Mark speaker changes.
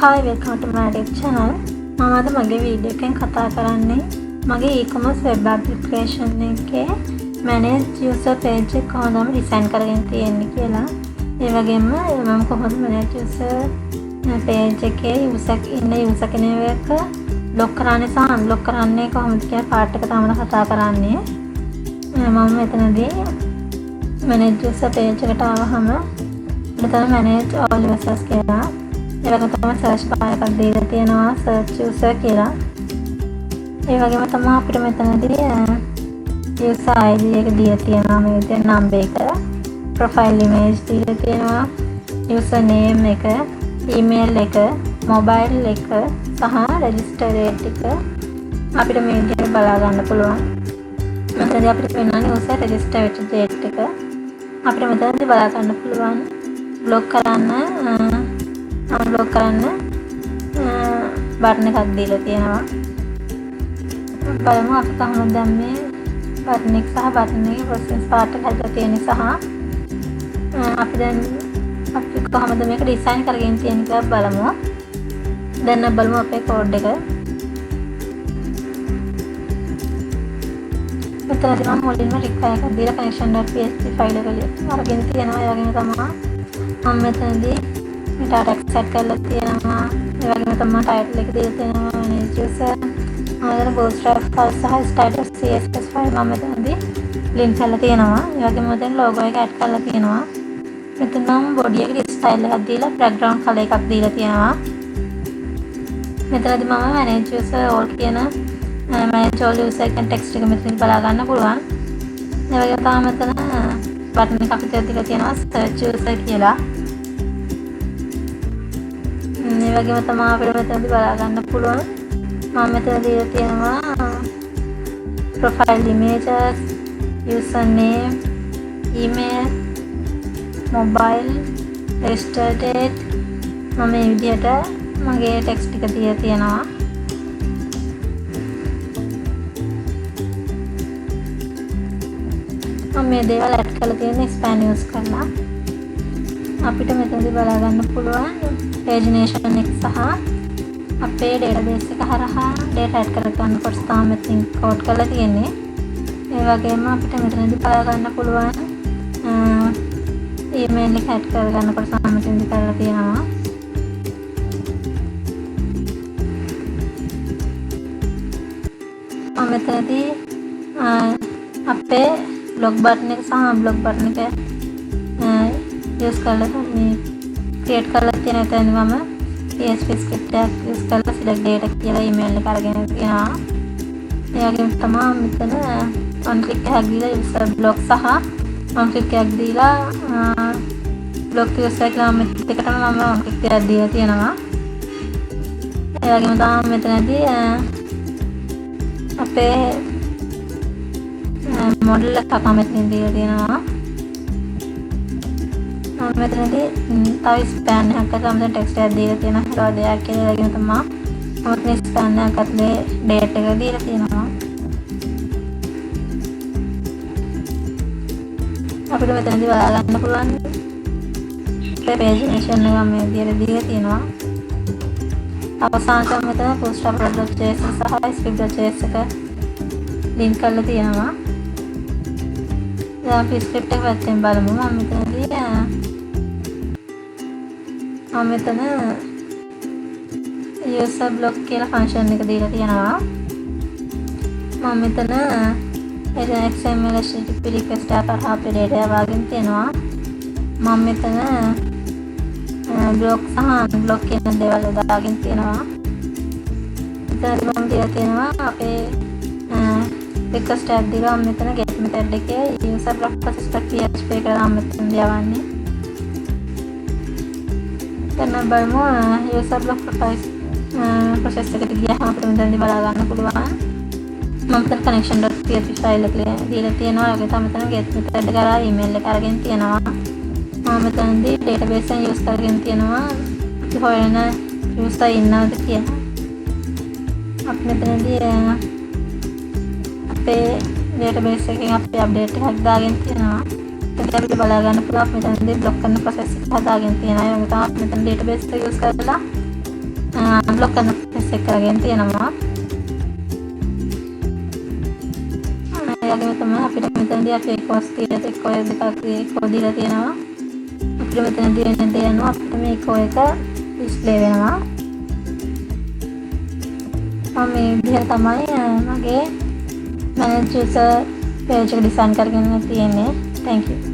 Speaker 1: Hi, welcome to my YouTube channel. මම අද මගේ වීඩියෝ එකෙන් කතා කරන්නේ මගේ e-commerce web application එකේ manage user page එක කොහොමද ඩිසයින් කරගෙන තියෙන්නේ කියලා. ඒ වගේම මම කොහොමද manage user page එකේ user කෙනෙක් lock කරන්නේ සහ unlock කරන්නේ කොහොමද කියලා part එක තමයි කතා කරන්නේ. මම මෙතනදී manage user page එකට ආවහම මෙතන manage all users කියලා ඒ වගේම තමයි සර්ච් බාර් එකක් දීලා තියෙනවා සර්ච් යූසර් කියලා. ඒ වගේම තමයි අපිට මෙතනදී යූසර් ID එක දීලා තියෙනවා මේ විදිහට නම්බර් එක, ප්‍රොෆයිල් ඉමේජ් දීලා තියෙනවා, යූසර් නේම් එක, ඊමේල් එක, මොබයිල් එක සහ රෙජිස්ටර් ඩේට් එක අපිට මේ විදිහට බලා ගන්න පුළුවන්. මෙතනදී අපිට පෙන්වන්නේ යූසර් රෙජිස්ටර් වෙච්ච ඩේට් එක. අපිට මෙතනදී බලා ගන්න පුළුවන් බ්ලොක් කරන්න අන්බ්ලොක් කරන්න බටන් එකක් දීලා තියෙනවා. බලමු අපි කොහොමද දැන් මේ බටන් එක සහ බටන් එකේ ප්‍රොසෙස් පාර්ට් එක හදලා තියෙන සහ අපි කොහොමද මේක ඩිසයින් කරගෙන තියෙන්නේ කියලා බලමු. දැන් බලමු අපේ කෝඩ් එක. මෙතනදී මම මුලින්ම රික්වයර් එකක් දීලා connection.php ෆයිල් එක අරගෙන තියෙනවා. ඒ වගේම තමයි මම මෙතනදී data set කරලා තියෙනවා. ඒ වගේම තමයි title එක දීලා තියෙනවා manage user. ආයෙත් bootstrap file සහ status css file මම මෙතනදී link කරලා තියෙනවා. ඒ වගේම මෙතන logo එක add කරලා තියෙනවා. මෙතන නම් body එකේ style එකක් දීලා background color එකක් දීලා තියෙනවා. මෙතනදී මම manage user all කියන manage all user කියන text එක මෙතන බලා ගන්න පුළුවන්. ඒ වගේම තමයි මෙතන button එකක් අපිට දීලා තියෙනවා search user කියලා. ඒ වගේම තමයි අපිට මෙතනදී බලා ගන්න පුළුවන් මම මෙතන දීලා තියෙනවා profile images, username, email, mobile, register date මම මේ විදිහට මගේ text ටික දීලා තියෙනවා. මම මේ දේවල් add කරලා තියෙන expand use කරලා අපිට මෙතනදී බලා ගන්න පුළුවන් pagination එක සහ අපේ database එක හරහා data add කර ගන්න කොටස තමයි මෙතන code කරලා තියෙන්නේ. ඒ වගේම අපිට මෙතනදී බලා ගන්න පුළුවන් email එක add කර ගන්න කොටස තමයි මෙතනදී කරලා තියෙනවා. මෙතනදී අපේ blog button එක සහ unblock button එක use කරලා මේ create කරලා තියෙන එතනදී මම PHP script එකක් use කරලා select data කියලා email එක අරගෙන තියෙනවා. ඒ වගේම තමයි මෙතන one click එකක් දීලා user block සහ one click එකක් දීලා block user කියලා දෙකටම මම one click එකක් දීලා තියෙනවා. ඒ වගේම තමයි මෙතනදී අපේ model එකක් මෙතන දීලා තියෙනවා. මෙතනදී තව ස්පෑන් එකක් තමයි ටෙක්ස්ට් එකක් දීලා තියෙනවා. hello දෙයක් කියලා වගේම තමයි මොකද ස්පෑන් එකක් අතේ date එක දීලා තියෙනවා. අපිට මෙතනදී බලා ගන්න පුළුවන් pagination එක මේ විදිහට දීලා තියෙනවා. අවසානට මෙතන bootstrap.js සහ script.js එක link කරලා තියෙනවා. දැන් අපි script එක පැත්තෙන් බලමු. මම මෙතන user block කියලා function එක දීලා තියෙනවා. මම මෙතන XML HTTP request එක හරහා අපේ data එක වගේම තියෙනවා. මම මෙතන block සහ unblock කියන දේවල් දාගෙන තියෙනවා. ඉතින් මම දීලා තියෙනවා අපේ request එකක් දීලා මම මෙතන get method එකේ user block process.php කියලා මම මෙතන දාවන්නේ. දැන් බලමු user block process එකට ගියාම අපිට මෙතනදී බලා ගන්න පුළුවන්. මම මෙතන connection.php ෆයිල් එක දීලා තියෙනවා. ඒක තමයි මෙතන get method කරා email එක අරගෙන තියෙනවා. මම මෙතනදී database එක use කරගෙන තියෙනවා. අපි හොයන user ඉන්නවද කියලා. අපි මෙතනදී අපේ database එකෙන් අපි update එකක් දාගෙන තියෙනවා. ඒක අපිට බලා ගන්න පුළුවන් මෙතනදී block කරන process එක හදාගෙන තියෙනවා. ඒ වගේ තමයි මෙතන database එක use කරලා අන්ලොක් කරන ප්‍රොසෙස් එක කරගෙන තියෙනවා. ඒ වගේම තමයි අපිට මෙතනදී අපේ කොස් කියලා එක්ක ඔය දෙකක් එක්ක දීලා තියෙනවා. අපිට මෙතනදී එන දේ අනුව අපිට මේ එක්ක එක ඩිස්ප්ලේ වෙනවා. මේ විදිහට තමයි මගේ මැනේජ් යූසර් පේජ් එක ඩිසයින් කරගෙන තියෙන්නේ. Thank you.